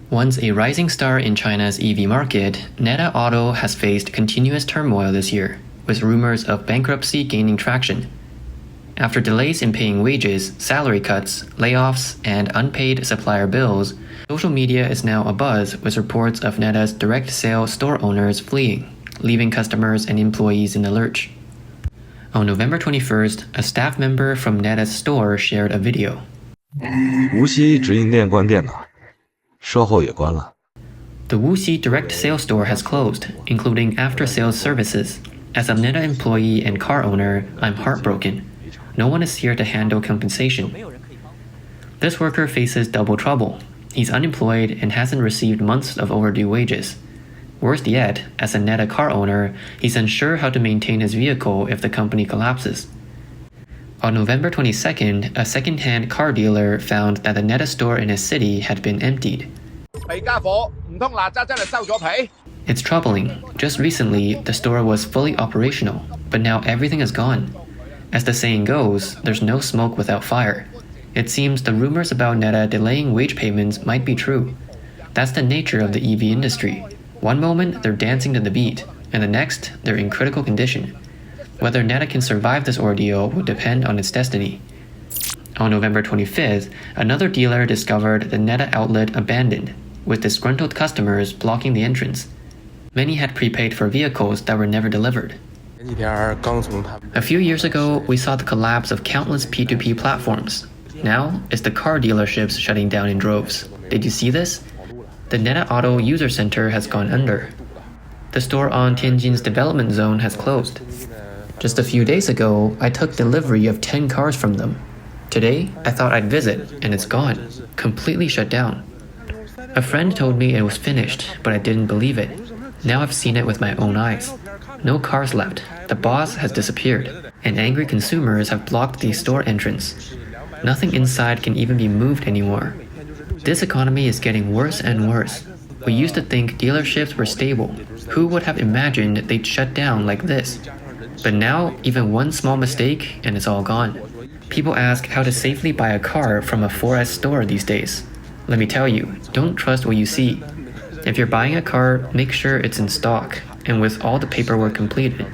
Once a rising star in China's EV market, Neta Auto has faced continuous turmoil this year, with rumors of bankruptcy gaining traction. After delays in paying wages, salary cuts, layoffs, and unpaid supplier bills, social media is now abuzz with reports of Neta's direct sale store owners fleeing, leaving customers and employees in the lurch. On November 21st, a staff member from Neta's store shared a video. 无锡直营店关店了，售后也关了。 The Wuxi direct sales store has closed, including after-sales services. As a Neta employee and car owner, I'm heartbroken. No one is here to handle compensation. This worker faces double trouble. He's unemployed and hasn't received months of overdue wages. Worst yet, as a Neta car owner, he's unsure how to maintain his vehicle if the company collapses. On November 22nd, a second-hand car dealer found that the Neta store in his city had been emptied. It's troubling. Just recently, the store was fully operational, but now everything is gone. As the saying goes, there's no smoke without fire. It seems the rumors about Neta delaying wage payments might be true. That's the nature of the EV industry. One moment, they're dancing to the beat, and the next, they're in critical condition. Whether Neta can survive this ordeal will depend on its destiny. On November 25th, another dealer discovered the Neta outlet abandoned, with disgruntled customers blocking the entrance. Many had prepaid for vehicles that were never delivered. A few years ago, we saw the collapse of countless P2P platforms. Now, it's the car dealerships shutting down in droves. Did you see this? The Neta Auto User Center has gone under. The store on Tianjin's development zone has closed. Just a few days ago, I took delivery of 10 cars from them. Today, I thought I'd visit, and it's gone, completely shut down. A friend told me it was finished, but I didn't believe it. Now I've seen it with my own eyes. No cars left, the boss has disappeared, and angry consumers have blocked the store entrance. Nothing inside can even be moved anymore. This economy is getting worse and worse. We used to think dealerships were stable. Who would have imagined they'd shut down like this? But now, even one small mistake and it's all gone. People ask how to safely buy a car from a 4S store these days. Let me tell you, don't trust what you see. If you're buying a car, make sure it's in stock and with all the paperwork completed.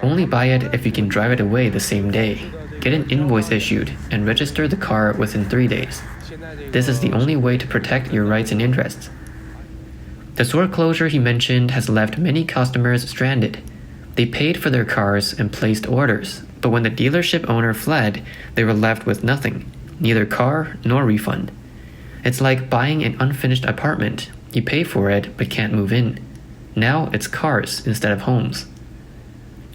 Only buy it if you can drive it away the same day. Get an invoice issued and register the car within 3 days. This is the only way to protect your rights and interests. The store closure he mentioned has left many customers stranded. They paid for their cars and placed orders, but when the dealership owner fled, they were left with nothing, neither car nor refund. It's like buying an unfinished apartment. You pay for it but can't move in. Now it's cars instead of homes.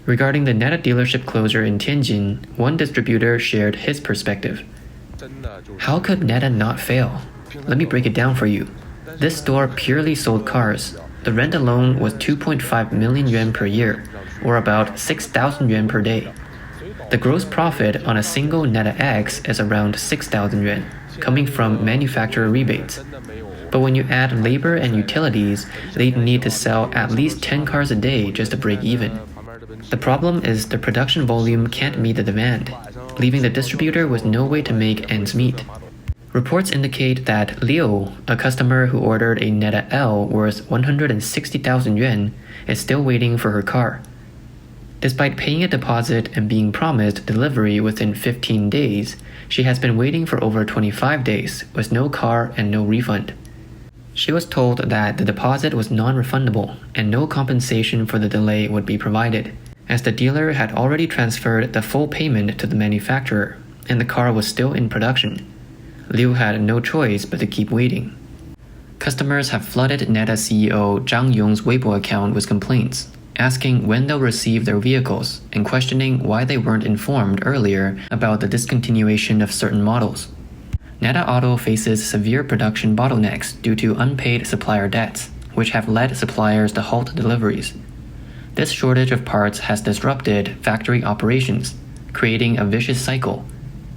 Regarding the Neta dealership closure in Tianjin, one distributor shared his perspective. How could Neta not fail? Let me break it down for you. This store purely sold cars. The rent alone was 2.5 million yuan per year, or about 6,000 yuan per day. The gross profit on a single Neta X is around 6,000 yuan, coming from manufacturer rebates. But when you add labor and utilities, they'd need to sell at least 10 cars a day just to break even. The problem is the production volume can't meet the demand, leaving the distributor with no way to make ends meet. Reports indicate that Liu, a customer who ordered a Neta L worth 160,000 yuan, is still waiting for her car. Despite paying a deposit and being promised delivery within 15 days, she has been waiting for over 25 days with no car and no refund. She was told that the deposit was non-refundable and no compensation for the delay would be provided, as the dealer had already transferred the full payment to the manufacturer and the car was still in production. Liu had no choice but to keep waiting. Customers have flooded Neta CEO Zhang Yong's Weibo account with complaints, asking when they'll receive their vehicles and questioning why they weren't informed earlier about the discontinuation of certain models. Neta Auto faces severe production bottlenecks due to unpaid supplier debts, which have led suppliers to halt deliveries. This shortage of parts has disrupted factory operations, creating a vicious cycle.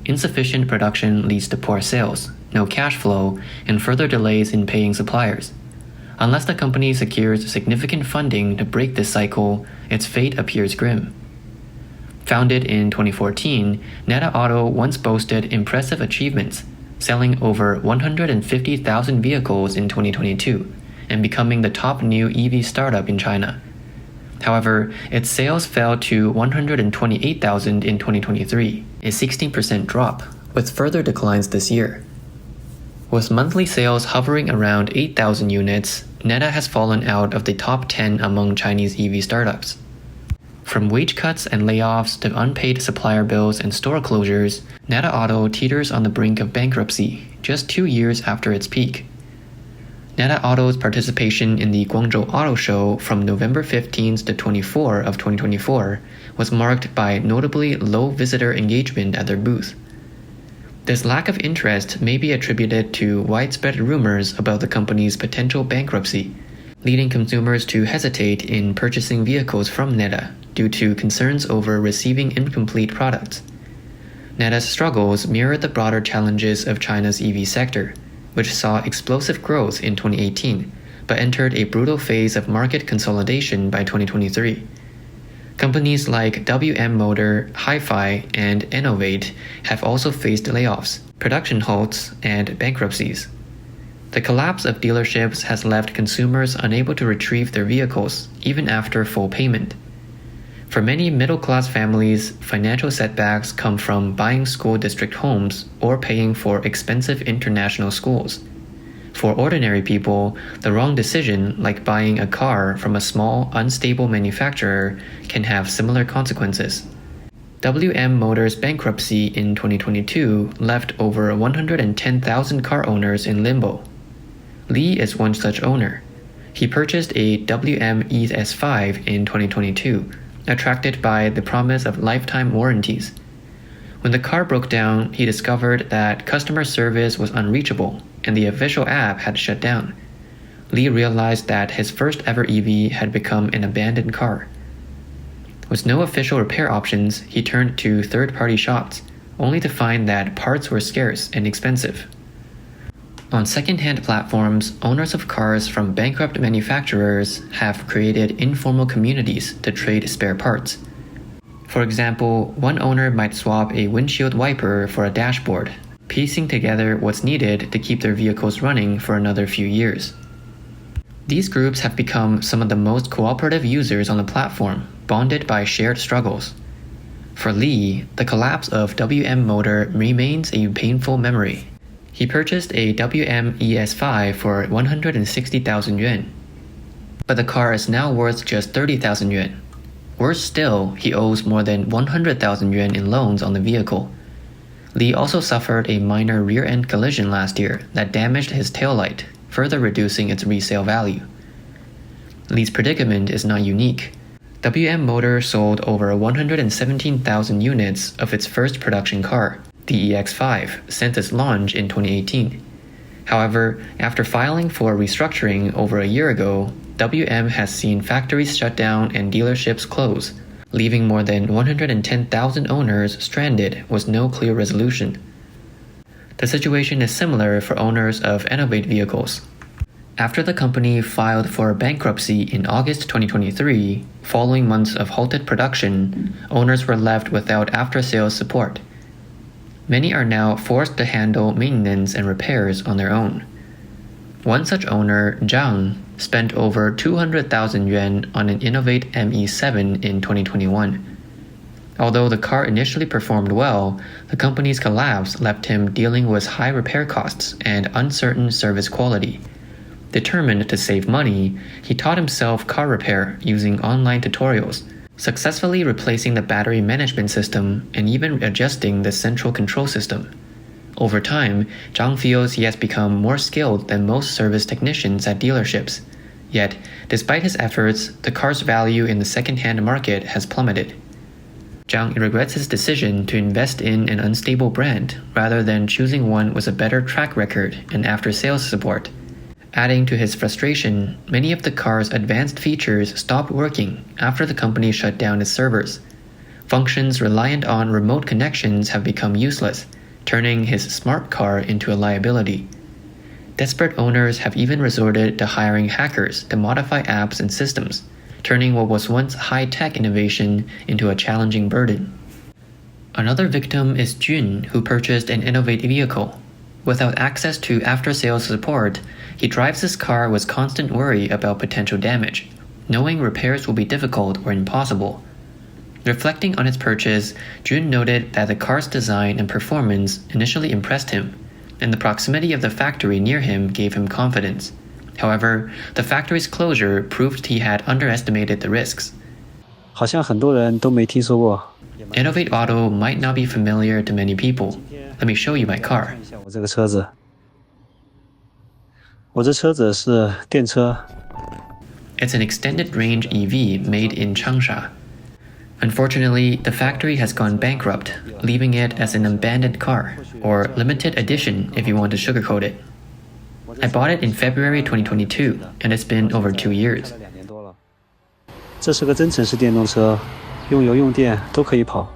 Insufficient production leads to poor sales, no cash flow, and further delays in paying suppliers. Unless the company secures significant funding to break this cycle, its fate appears grim. Founded in 2014, Neta Auto once boasted impressive achievements, selling over 150,000 vehicles in 2022 and becoming the top new EV startup in China. However, its sales fell to 128,000 in 2023, a 16% drop, with further declines this year. With monthly sales hovering around 8,000 units, Neta has fallen out of the top 10 among Chinese EV startups. From wage cuts and layoffs to unpaid supplier bills and store closures, Neta Auto teeters on the brink of bankruptcy just 2 years after its peak. Neta Auto's participation in the Guangzhou Auto Show from November 15th to 24 of 2024 was marked by notably low visitor engagement at their booth. This lack of interest may be attributed to widespread rumors about the company's potential bankruptcy, leading consumers to hesitate in purchasing vehicles from Neta due to concerns over receiving incomplete products. Neta's struggles mirror the broader challenges of China's EV sector, which saw explosive growth in 2018, but entered a brutal phase of market consolidation by 2023. Companies like WM Motor, Hi-Fi, and Enovate have also faced layoffs, production halts, and bankruptcies. The collapse of dealerships has left consumers unable to retrieve their vehicles, even after full payment. For many middle-class families, financial setbacks come from buying school district homes or paying for expensive international schools. For ordinary people, the wrong decision, like buying a car from a small, unstable manufacturer, can have similar consequences. WM Motor's bankruptcy in 2022 left over 110,000 car owners in limbo. Lee is one such owner. He purchased a WM ES5 in 2022, attracted by the promise of lifetime warranties. When the car broke down, he discovered that customer service was unreachable and the official app had shut down. Lee realized that his first ever EV had become an abandoned car. With no official repair options, he turned to third-party shops, only to find that parts were scarce and expensive. On second-hand platforms, owners of cars from bankrupt manufacturers have created informal communities to trade spare parts. For example, one owner might swap a windshield wiper for a dashboard, piecing together what's needed to keep their vehicles running for another few years. These groups have become some of the most cooperative users on the platform, bonded by shared struggles. For Lee, the collapse of WM Motor remains a painful memory. He purchased a WM ES5 for 160,000 yuan, but the car is now worth just 30,000 yuan. Worse still, he owes more than 100,000 yuan in loans on the vehicle. Lee also suffered a minor rear-end collision last year that damaged his taillight, further reducing its resale value. Lee's predicament is not unique. WM Motor sold over 117,000 units of its first production car, the EX5, since its launch in 2018. However, after filing for restructuring over a year ago, WM has seen factories shut down and dealerships close, leaving more than 110,000 owners stranded with no clear resolution. The situation is similar for owners of Enovate vehicles. After the company filed for bankruptcy in August 2023, following months of halted production, owners were left without after-sales support. Many are now forced to handle maintenance and repairs on their own. One such owner, Zhang, spent over 200,000 yuan on an Enovate ME7 in 2021. Although the car initially performed well, the company's collapse left him dealing with high repair costs and uncertain service quality. Determined to save money, he taught himself car repair using online tutorials, successfully replacing the battery management system and even adjusting the central control system. Over time, Zhang feels he has become more skilled than most service technicians at dealerships. Yet, despite his efforts, the car's value in the second-hand market has plummeted. Zhang regrets his decision to invest in an unstable brand rather than choosing one with a better track record and after-sales support. Adding to his frustration, many of the car's advanced features stopped working after the company shut down its servers. Functions reliant on remote connections have become useless, turning his smart car into a liability. Desperate owners have even resorted to hiring hackers to modify apps and systems, turning what was once high-tech innovation into a challenging burden. Another victim is Jun, who purchased an Enovate vehicle. Without access to after-sales support, he drives his car with constant worry about potential damage, knowing repairs will be difficult or impossible. Reflecting on his purchase, Jun noted that the car's design and performance initially impressed him, and the proximity of the factory near him gave him confidence. However, the factory's closure proved he had underestimated the risks. 好像很多人都没听说过。 Enovate Auto might not be familiar to many people. Let me show you my car. 看一下我这个车子，我这车子是电车。 It's an extended range EV made in Changsha. Unfortunately, the factory has gone bankrupt, leaving it as an abandoned car, or limited edition if you want to sugarcoat it. I bought it in February 2022, and it's been over 2 years. 2年多了。这是个增程式电动车，用油用电都可以跑。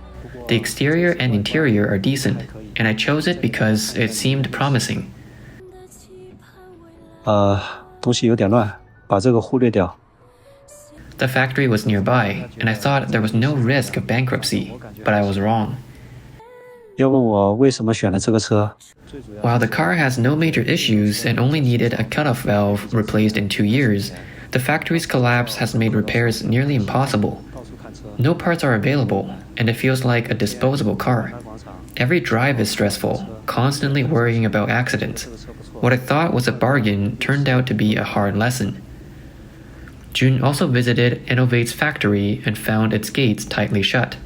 The exterior and interior are decent, and I chose it because it seemed promising. 东西有点乱，把这个忽略掉。 The factory was nearby, and I thought there was no risk of bankruptcy, but I was wrong. 要问我为什么选了这个车？ While the car has no major issues and only needed a cutoff valve replaced in 2 years, the factory's collapse has made repairs nearly impossible. No parts are available, and it feels like a disposable car. Every drive is stressful, constantly worrying about accidents. What I thought was a bargain turned out to be a hard lesson. Jun also visited Enovate's factory and found its gates tightly shut.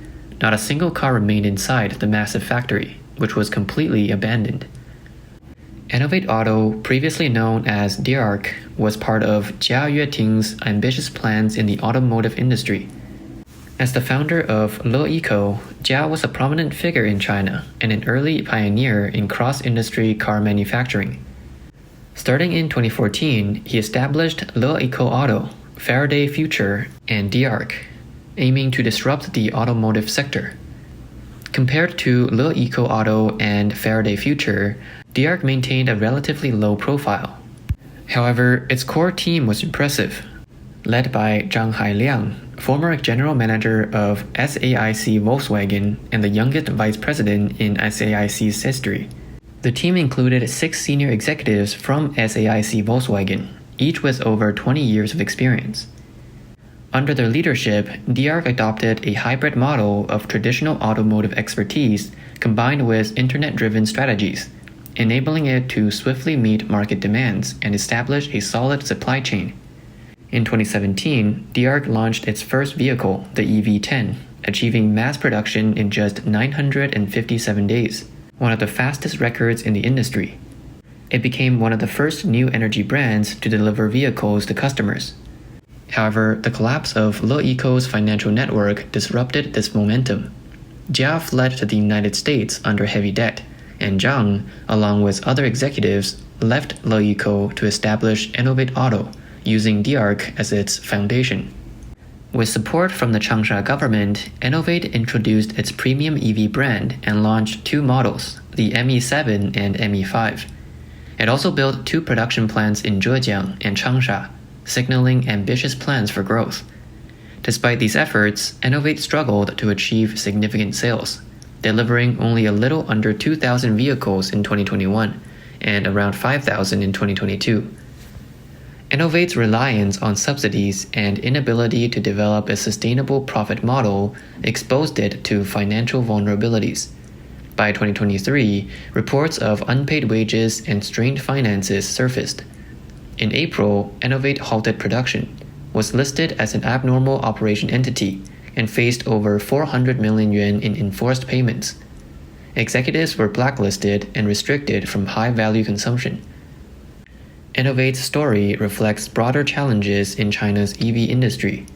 Not a single car remained inside the massive factory, which was completely abandoned. Enovate Auto, previously known as DIARC, was part of Jia Yueting's ambitious plans in the automotive industry. As the founder of Le Eco, Jia was a prominent figure in China and an early pioneer in cross-industry car manufacturing. Starting in 2014, he established Le Eco Auto, Faraday Future, and DIARC, aiming to disrupt the automotive sector. Compared to Le Eco Auto and Faraday Future, DIARC maintained a relatively low profile. However, its core team was impressive. Led by Zhang Hailiang, former general manager of SAIC Volkswagen and the youngest vice president in SAIC's history. The team included 6 senior executives from SAIC Volkswagen, each with over 20 years of experience. Under their leadership, DIARC adopted a hybrid model of traditional automotive expertise combined with internet-driven strategies, enabling it to swiftly meet market demands and establish a solid supply chain. In 2017, DIARC launched its first vehicle, the EV10, achieving mass production in just 957 days, one of the fastest records in the industry. It became one of the first new energy brands to deliver vehicles to customers. However, the collapse of Le Eco's financial network disrupted this momentum. Jia fled to the United States under heavy debt, and Zhang, along with other executives, left Le Eco to establish Enovate Auto, using DIARC as its foundation. With support from the Changsha government, Enovate introduced its premium EV brand and launched 2 models, the ME7 and ME5. It also built 2 production plants in Zhejiang and Changsha, signaling ambitious plans for growth. Despite these efforts, Enovate struggled to achieve significant sales, delivering only a little under 2,000 vehicles in 2021 and around 5,000 in 2022. Enovate's reliance on subsidies and inability to develop a sustainable profit model exposed it to financial vulnerabilities. By 2023, reports of unpaid wages and strained finances surfaced. In April, Enovate halted production, was listed as an abnormal operation entity, and faced over 400 million yuan in enforced payments. Executives were blacklisted and restricted from high-value consumption. Enovate's story reflects broader challenges in China's EV industry.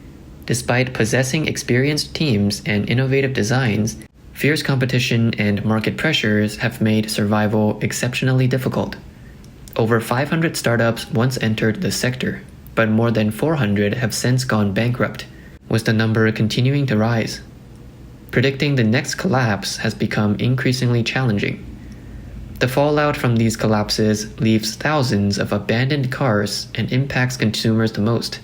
Despite possessing experienced teams and innovative designs, fierce competition and market pressures have made survival exceptionally difficult. Over 500 startups once entered the sector, but more than 400 have since gone bankrupt, with the number continuing to rise. Predicting the next collapse has become increasingly challenging. The fallout from these collapses leaves thousands of abandoned cars and impacts consumers the most.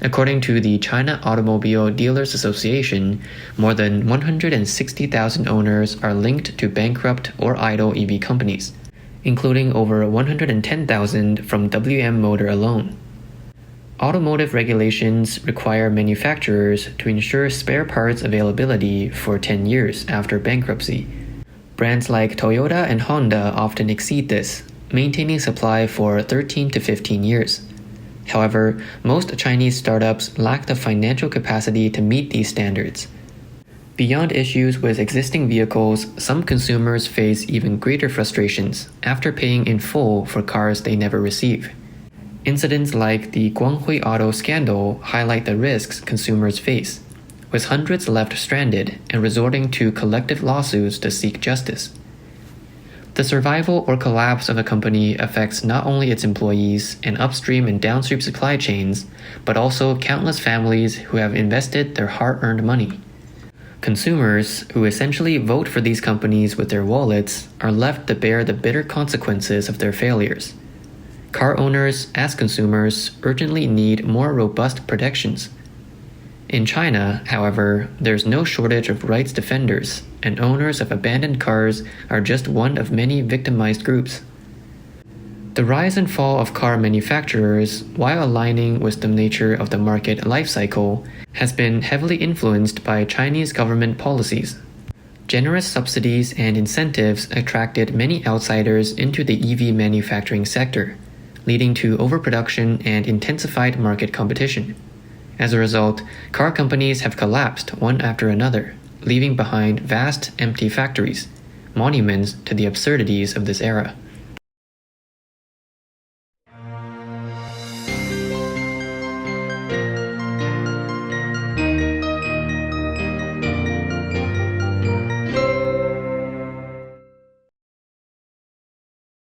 According to the China Automobile Dealers Association, more than 160,000 owners are linked to bankrupt or idle EV companies, including over 110,000 from WM Motor alone. Automotive regulations require manufacturers to ensure spare parts availability for 10 years after bankruptcy. Brands like Toyota and Honda often exceed this, maintaining supply for 13 to 15 years. However, most Chinese startups lack the financial capacity to meet these standards. Beyond issues with existing vehicles, some consumers face even greater frustrations after paying in full for cars they never receive. Incidents like the Guanghui Auto scandal highlight the risks consumers face, with hundreds left stranded and resorting to collective lawsuits to seek justice. The survival or collapse of a company affects not only its employees and upstream and downstream supply chains, but also countless families who have invested their hard-earned money. Consumers, who essentially vote for these companies with their wallets, are left to bear the bitter consequences of their failures. Car owners, as consumers, urgently need more robust protections. In China, however, there's no shortage of rights defenders, and owners of abandoned cars are just one of many victimized groups. The rise and fall of car manufacturers, while aligning with the nature of the market life cycle, has been heavily influenced by Chinese government policies. Generous subsidies and incentives attracted many outsiders into the EV manufacturing sector, leading to overproduction and intensified market competition. As a result, car companies have collapsed one after another, leaving behind vast empty factories, monuments to the absurdities of this era.